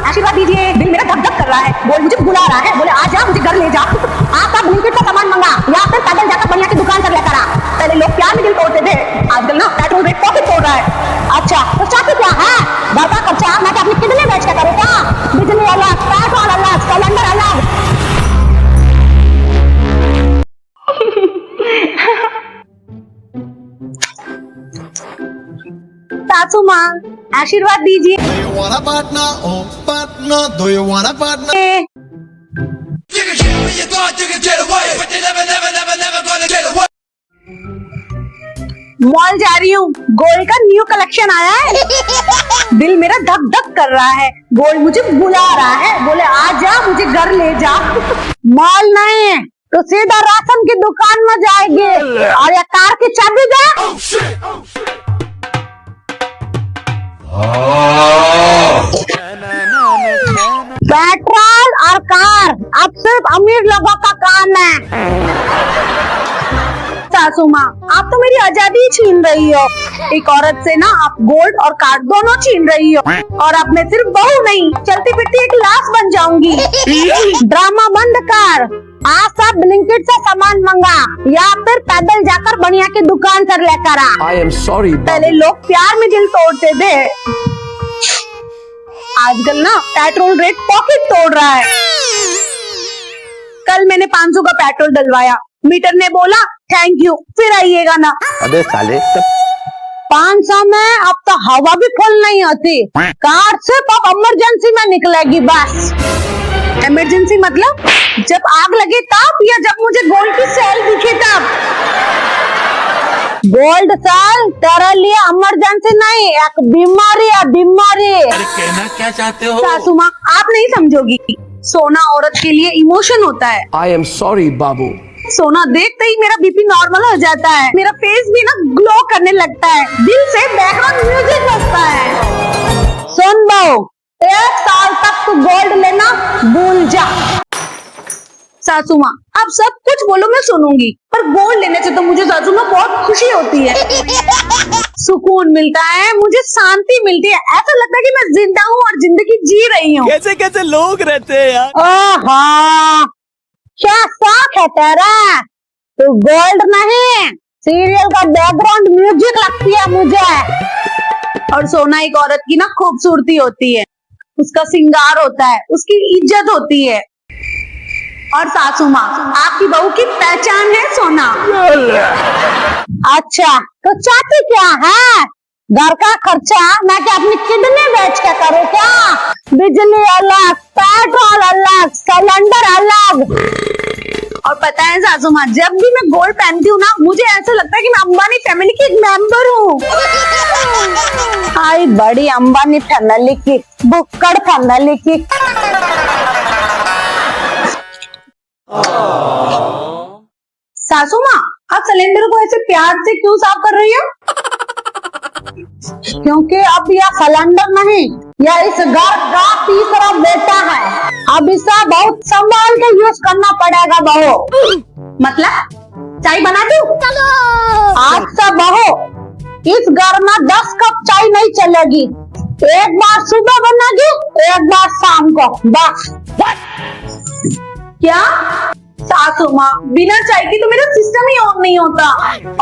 आशीर्वाद दीजिए, दिल मेरा धक धक कर रहा है, बोल मुझे बुला रहा है, बोले आ जा मुझे घर ले जा। आपका ब्लिंकिट का सामान मंगा या फिर पैदल जाकर बढ़िया की दुकान कर लेकर आ। पहले लोग प्यार में दिल तोड़ते थे, आजकल ना पेट्रोल रेट पॉकेट तोड़ रहा है। अच्छा तो चाहते क्या है? घर का खर्चा मैं क्या अपनी किडनी बेच के करूँ क्या? बिजली अलग, पेट्रोल अलग, सिलेंडर अलग। सासू माँ आशीर्वाद दीजिए। Do you want a partner? Oh, partner. Do you want a partner? You can get what you thought you could get away, but you never gonna get away. Mall जा रही हूँ, gold का new collection आया है। दिल मेरा धक धक कर रहा है, गोल्ड मुझे बुला रहा है, बोले आ जा मुझे घर ले जा। मॉल नहीं तो सीधा राशन की दुकान में जाएंगे और या कार की चाबी दे। पेट्रोल और कार अब सिर्फ अमीर लोगों का काम है। सासू माँ आप तो मेरी आजादी छीन रही हो। एक औरत से ना आप गोल्ड और कार दोनों छीन रही हो और अब मैं सिर्फ बहू नहीं चलती फिरती एक लाश बन जाऊंगी। ड्रामा बंद कर, आज सब ब्लिंकिट से सामान मंगा या फिर पैदल जाकर बढ़िया की दुकान कर लेकर आ। I am sorry, पहले लोग प्यार में दिल तोड़ते थे, आजकल ना पेट्रोल रेट पॉकेट तोड़ रहा है। कल मैंने 500 का पेट्रोल डलवाया, मीटर ने बोला थैंक यू फिर आइएगा ना। अबे साले 500 में अब तो हवा भी फुल नहीं होती, कार सिर्फ अब इमरजेंसी में निकलेगी बस। इमरजेंसी मतलब जब आग लगे तब या जब मुझे गोल्ड की सेल दिखे तब। गोल्ड सेल तेरे लिए इमरजेंसी नहीं एक बीमारी है, बीमारी। कहना क्या चाहते हो? सासू माँ आप नहीं समझोगी, सोना औरत के लिए इमोशन होता है। I am sorry, बाबू। सोना देखते ही मेरा बीपी नॉर्मल हो जाता है, मेरा फेस भी ना ग्लो करने लगता है, दिल से बैकग्राउंड म्यूजिक बजता है। सुन बहू 1 साल तक तू गोल्ड लेना भूल जा। सासू माँ आप सब कुछ बोलो मैं सुनूंगी, पर गोल्ड लेने से तो मुझे सासू माँ बहुत खुशी होती है, सुकून मिलता है, मुझे शांति मिलती है, ऐसा लगता है कि मैं जिंदा हूँ और जिंदगी जी रही हूँ। कैसे कैसे लोग रहते हैं यार। ओहो क्या शौक है तेरा? तू गोल्ड नहीं सीरियल का बैकग्राउंड म्यूजिक लगती है मुझे। और सोना एक औरत की ना खूबसूरती होती है, उसका सिंगार होता है, उसकी इज्जत होती है। और सासू माँ आपकी बहू की पहचान है सोना। अच्छा तो चाहती क्या है? घर का खर्चा मैं क्या अपनी किडनी बेच के करूँ क्या? बिजली अलग, पेट्रोल अलग, सिलेंडर अलग। और पता है सासू माँ जब भी मैं गोल्ड पहनती हूँ ना मुझे ऐसा लगता है कि मैं अंबानी फैमिली की एक मेंबर हूँ। आई बड़ी अंबानी फैमिली की, बुक्कड़ फैमिली की। सासू माँ आप सिलेंडर को ऐसे प्यार से क्यों साफ कर रही हो? क्योंकि अब यह सिलेंडर नहीं, यह इस घर का तीसरा बेटा है, अब इसे बहुत संभाल के यूज करना पड़ेगा बहू। मतलब चाय बना दूं? आज से बहू इस घर में 10 कप चाय नहीं चलेगी, एक बार सुबह बनेगी एक बार शाम को बस। क्या सासू माँ बिना चाय की तो मेरा सिस्टम ही ऑन नहीं होता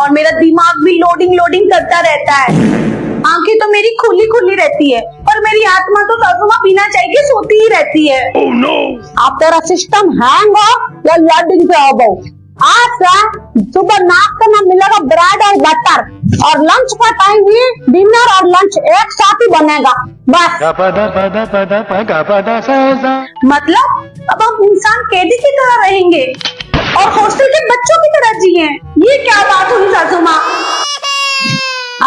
और मेरा दिमाग भी लोडिंग करता रहता है, आंखें तो मेरी खुली खुली रहती है और मेरी आत्मा तो सासू माँ बिना चाय के सोती ही रहती है। Oh no! अब तेरा सिस्टम हैंग हो या लोडिंग पे हो बहू, आज से सुबह नाश्ते में मिलेगा ब्रेड और बटर और लंच का टाइम भी डिनर और लंच एक साथ ही बनेगा बस। मतलब अब हम इंसान कैदी की तरह रहेंगे और हॉस्टल के बच्चों की तरह जिए। ये क्या बात हुई सासू माँ?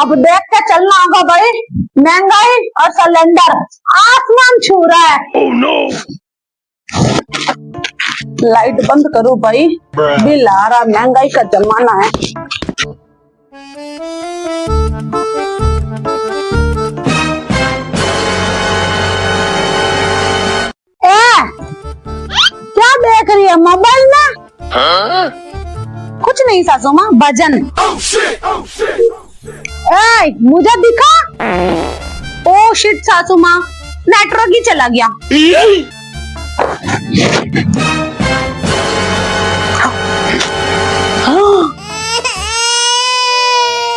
अब देख के चलना होगा भाई, महंगाई और सिलेंडर आसमान छू रहा है। Oh no! लाइट बंद करो भाई, बिल आ रहा, महंगाई का जमाना है। क्या देख रही है मोबाइल में? कुछ नहीं सासू माँ, भजन। मुझे दिखा? ओ शिट सासू माँ, नेटवर्क ही चला गया।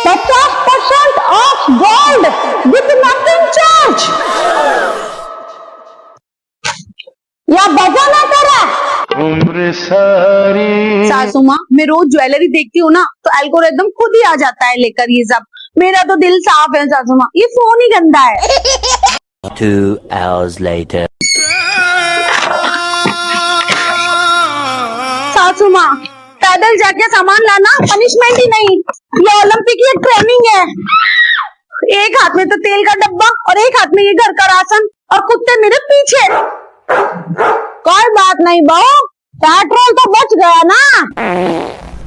50% of gold with making charge. या बजा ना करा। सासू माँ, मैं रोज ज्वेलरी देखती हूँ ना तो एल्गोरिदम खुद ही आ जाता है लेकर ये सब। मेरा तो दिल साफ है सासू माँ, ये फोन ही गंदा है। 2 hours later. सासू माँ, पैदल जाके सामान लाना पनिशमेंट ही नहीं, ये ओलंपिक की ट्रेनिंग है। एक हाथ में तो तेल का डब्बा और एक हाथ में ये घर का राशन और कुत्ते मेरे पीछे। कोई बात नहीं बहू, पेट्रोल तो बच गया ना।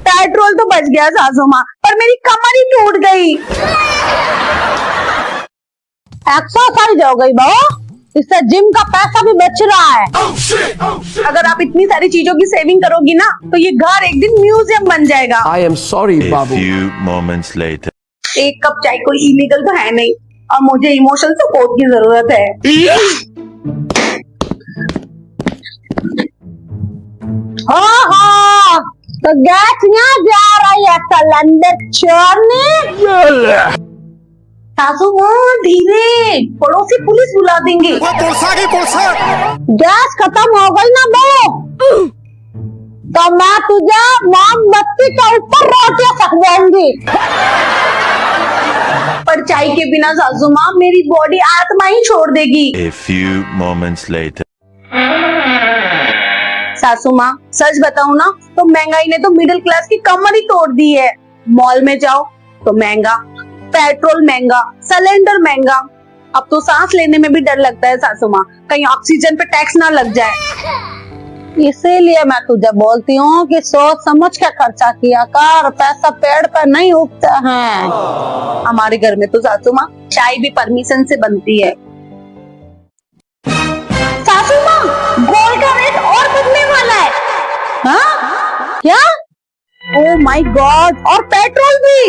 पेट्रोल तो बच गया सासू माँ, पर मेरी कमर ही टूट गई। एक्सरसाइज हो गई बहू, इससे जिम का पैसा भी बच रहा है। अगर आप इतनी सारी चीजों की सेविंग करोगी ना तो ये घर एक दिन म्यूजियम बन जाएगा। I am sorry, A Babu. few moments later. एक कप चाय कोई इलीगल तो है नहीं और मुझे इमोशनल सपोर्ट की जरूरत है। हाँ, तो गैस यहाँ जा रही है सिलेंडर चोरने। सासू माँ धीरे, पड़ोसी पुलिस बुला देंगे। गैस खत्म हो गई ना बहू, तो मैं तुझे मोमबत्ती के ऊपर रोटियां पकवाऊंगी। पर चाय के बिना सासू माँ मेरी बॉडी आत्मा ही छोड़ देगी। A few moments later. सासू माँ, सच बताऊं ना तो महंगाई ने तो मिडिल क्लास की कमर ही तोड़ दी है। मॉल में जाओ तो महंगा, पेट्रोल महंगा, सिलेंडर महंगा। अब तो सांस लेने में भी डर लगता है सासू माँ, कहीं ऑक्सीजन पे टैक्स ना लग जाए। इसीलिए मैं तुझे बोलती हूँ कि सोच समझ के खर्चा किया कर, पैसा पेड़ पर नहीं उगता है। हमारे घर में तो सासू माँ चाय भी परमिशन से बनती है। सासू माँ, गोल्ड का रेट और बढ़ने वाला है। हाँ? क्या? ओह माय गॉड, और पेट्रोल भी।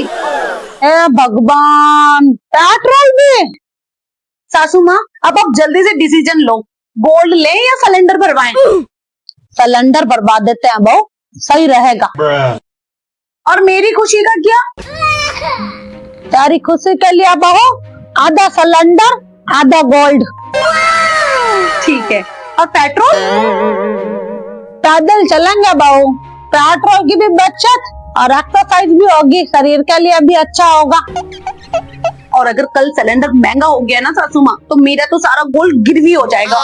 ए भगवान, पेट्रोल भी। सासू माँ, अब आप जल्दी से डिसीजन लो, गोल्ड लें या सिलेंडर भरवाएं? सिलेंडर भरवा देते हैं बहू, सही रहेगा। और मेरी खुशी का क्या? तेरी खुशी के लिए बहू आधा सिलेंडर आधा गोल्ड। ठीक है। और पेट्रोल? पैदल चलेंगे बहू, पेट्रोल की भी बचत और एक्सरसाइज भी होगी, शरीर के लिए भी अच्छा होगा। और अगर कल सिलेंडर महंगा हो गया ना सासू माँ, तो मेरा तो सारा गोल्ड गिरवी हो जाएगा।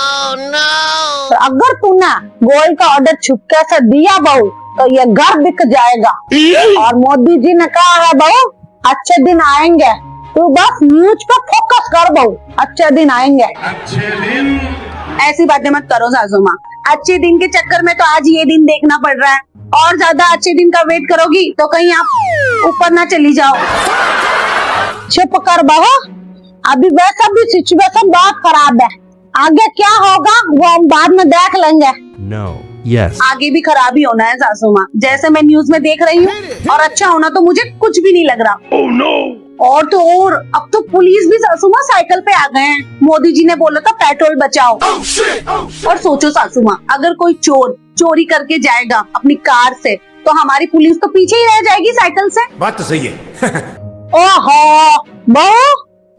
तो अगर तूने गोल्ड का ऑर्डर छुपके से दिया बहू तो ये घर बिक जाएगा। और मोदी जी ने कहा है बहू, अच्छे दिन आएंगे, तू बस न्यूज पे फोकस कर बहू, अच्छे दिन आएंगे। ऐसी बातें मत करो सासू माँ, अच्छे दिन के चक्कर में तो आज ये दिन देखना पड़ रहा है। और ज्यादा अच्छे दिन का वेट करोगी तो कहीं आप ऊपर ना चली जाओ। चुप कर बहू, अभी वैसा भी सिचुएशन बहुत खराब है, आगे क्या होगा वो हम बाद में देख लेंगे। No. Yes. आगे भी खराब ही होना है सासू माँ, जैसे मैं न्यूज में देख रही हूँ। और अच्छा होना तो मुझे कुछ भी नहीं लग रहा। oh, no. और तो और अब तो पुलिस भी सासू माँ साइकिल पे आ गए हैं। मोदी जी ने बोला था पेट्रोल बचाओ। और सोचो सासू माँ, अगर कोई चोर चोरी करके जाएगा अपनी कार से तो हमारी पुलिस तो पीछे ही रह जाएगी साइकिल से। बात तो सही है। ओहो बहू,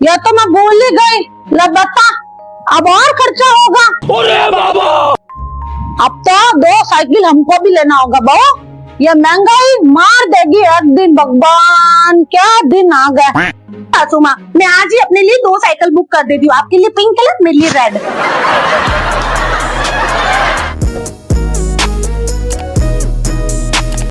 ये तो मैं भूल ही गई। ले बता, अब और खर्चा होगा। अरे बाबा, अब तो 2 साइकिल हमको भी लेना होगा बहू, ये महंगाई मार देगी एक दिन। भगवान, क्या दिन आ गए। सासू माँ, मैं आज ही अपने लिए 2 साइकिल बुक कर देती हूँ, आपके लिए पिंक कलर, मेरे लिए रेड।